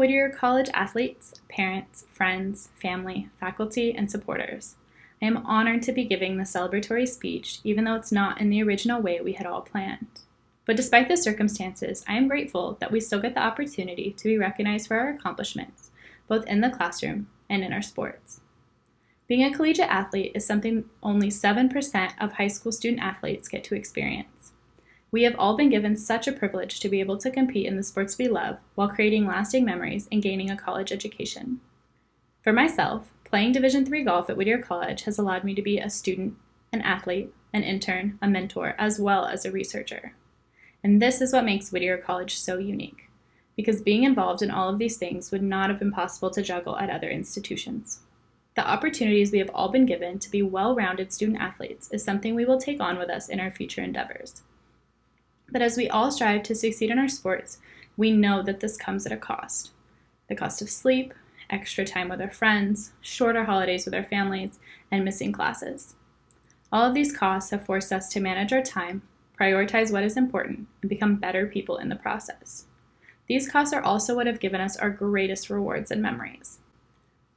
Whittier College athletes, parents, friends, family, faculty, and supporters. I am honored to be giving the celebratory speech, even though it's not in the original way we had all planned. But despite the circumstances, I am grateful that we still get the opportunity to be recognized for our accomplishments, both in the classroom and in our sports. Being a collegiate athlete is something only 7% of high school student athletes get to experience. We have all been given such a privilege to be able to compete in the sports we love while creating lasting memories and gaining a college education. For myself, playing Division III golf at Whittier College has allowed me to be a student, an athlete, an intern, a mentor, as well as a researcher. And this is what makes Whittier College so unique, because being involved in all of these things would not have been possible to juggle at other institutions. The opportunities we have all been given to be well-rounded student athletes is something we will take on with us in our future endeavors. But as we all strive to succeed in our sports, we know that this comes at a cost. The cost of sleep, extra time with our friends, shorter holidays with our families, and missing classes. All of these costs have forced us to manage our time, prioritize what is important, and become better people in the process. These costs are also what have given us our greatest rewards and memories.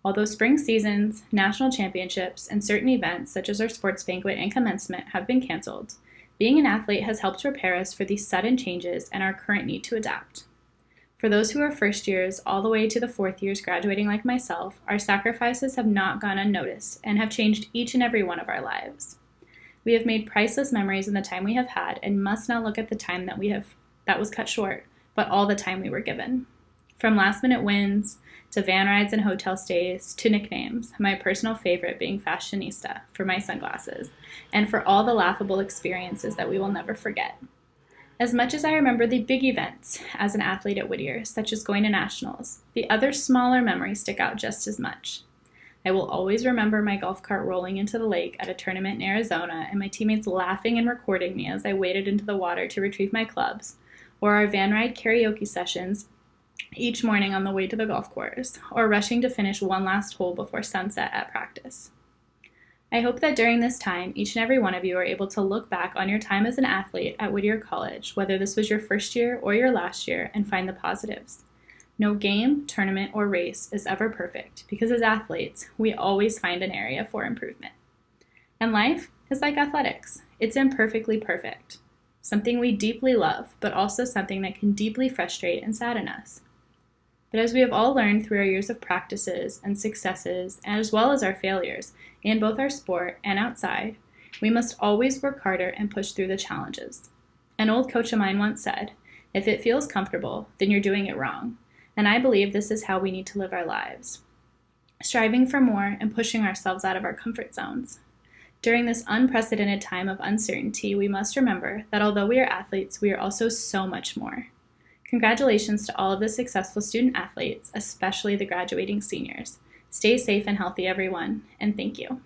Although spring seasons, national championships, and certain events such as our sports banquet and commencement have been canceled, being an athlete has helped prepare us for these sudden changes and our current need to adapt. For those who are first years all the way to the fourth years graduating like myself, our sacrifices have not gone unnoticed and have changed each and every one of our lives. We have made priceless memories in the time we have had and must not look at the time that was cut short, but all the time we were given. From last-minute wins, to van rides and hotel stays, to nicknames, my personal favorite being Fashionista for my sunglasses, and for all the laughable experiences that we will never forget. As much as I remember the big events as an athlete at Whittier, such as going to nationals, the other smaller memories stick out just as much. I will always remember my golf cart rolling into the lake at a tournament in Arizona and my teammates laughing and recording me as I waded into the water to retrieve my clubs, or our van ride karaoke sessions each morning on the way to the golf course, or rushing to finish one last hole before sunset at practice. I hope that during this time, each and every one of you are able to look back on your time as an athlete at Whittier College, whether this was your first year or your last year, and find the positives. No game, tournament, or race is ever perfect, because as athletes, we always find an area for improvement. And life is like athletics. It's imperfectly perfect. Something we deeply love, but also something that can deeply frustrate and sadden us. But as we have all learned through our years of practices and successes, as well as our failures, in both our sport and outside, we must always work harder and push through the challenges. An old coach of mine once said, "If it feels comfortable, then you're doing it wrong." And I believe this is how we need to live our lives, striving for more and pushing ourselves out of our comfort zones. During this unprecedented time of uncertainty, we must remember that although we are athletes, we are also so much more. Congratulations to all of the successful student athletes, especially the graduating seniors. Stay safe and healthy, everyone, and thank you.